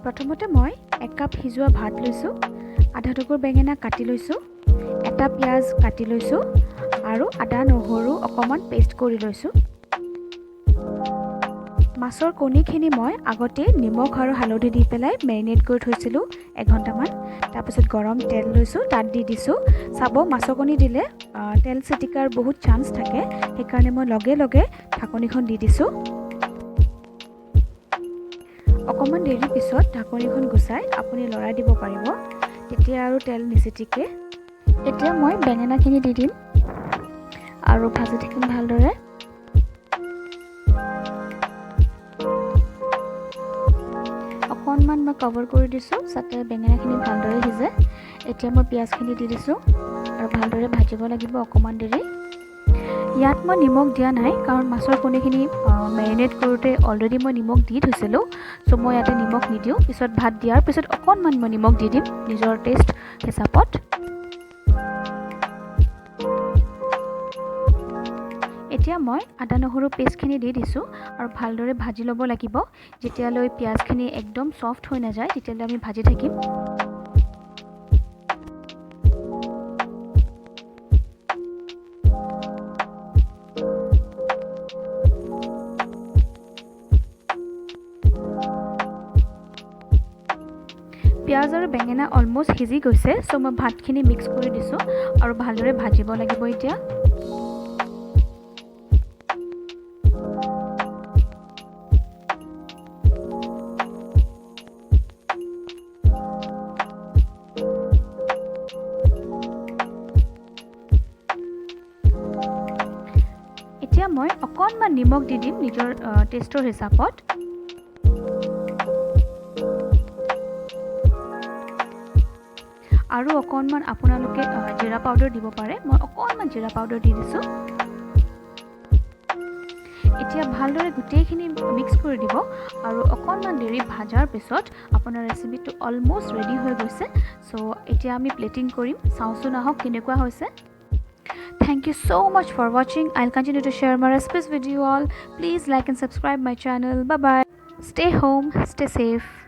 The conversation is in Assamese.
প্ৰথমতে মই 1 কাপ সিজোৱা ভাত লৈছোঁ, আধা টুকুৰ বেঙেনা কাটি লৈছোঁ, এটা পিঁয়াজ কাটি লৈছোঁ আৰু আদা নহৰু অকণমান পেষ্ট কৰি লৈছোঁ। মাছৰ কণীখিনি মই আগতে নিমখ আৰু হালধি দি পেলাই মেৰিনেট কৰি থৈছিলোঁ 1 ঘণ্টামান। তাৰপিছত গৰম তেল লৈছোঁ, তাত দি দিছোঁ। চাব মাছৰ কণী দিলে তেল ছিটিকাৰ বহুত চান্স থাকে, সেইকাৰণে মই লগে লগে ঢাকনিখন দি দিছোঁ। অকণমান দেৰি পিছত ঢাকনিখন গুচাই আপুনি লৰাই দিব পাৰিব, তেতিয়া আৰু তেল নিছিটিকে। এতিয়া মই বেঙেনাখিনি দি দিম আৰু ভাজি থাকিম ভালদৰে। অকণমান মই কভাৰ কৰি দিছোঁ যাতে বেঙেনাখিনি ভালদৰে সিজে। এতিয়া মই পিঁয়াজখিনি দি দিছোঁ আৰু ভালদৰে ভাজিব লাগিব অকণমান দেৰি। ইয়াত মই নিমখ দিয়া নাই কাৰণ মাছৰ কণীখিনি মেৰিনেট কৰোঁতে অলৰেডি মই নিমখ দি থৈছিলোঁ, চ' মই ইয়াতে নিমখ নিদিওঁ। পিছত ভাত দিয়াৰ পিছত অকণমান মই নিমখ দি দিম নিজৰ টেষ্ট হিচাপত। এতিয়া মই আদা নহৰু পেষ্টখিনি দি দিছোঁ আৰু ভালদৰে ভাজি ল'ব লাগিব। যেতিয়ালৈ পিঁয়াজখিনি একদম ছফ্ট হৈ নাযায় তেতিয়ালৈ আমি ভাজি থাকিম। পিঁয়াজ আৰু বেঙেনা অলমষ্ট সিজি গৈছে, চ' মই ভাতখিনি মিক্স কৰি দিছোঁ আৰু ভালদৰে ভাজিব লাগিব এতিয়া। এতিয়া মই অকণমান নিমখ দি দিম নিজৰ টেষ্টৰ হিচাপত। আৰু অকণমান আপোনালোকে জিৰা পাউডাৰ দিব পাৰে, মই অকণমান জিৰা পাউডাৰ দি দিছোঁ। এতিয়া ভালদৰে গোটেইখিনি মিক্স কৰি দিব আৰু অকণমান দেৰি ভাজাৰ পিছত আপোনাৰ ৰেচিপিটো অলমষ্ট ৰেডি হৈ গৈছে। চ' এতিয়া আমি প্লেটিং কৰিম, চাওঁচোন আহক কেনেকুৱা হৈছে। Thank you so much for watching. I'll continue to share my recipes with you all. Please like and subscribe my channel. Bye bye. Stay home, stay safe.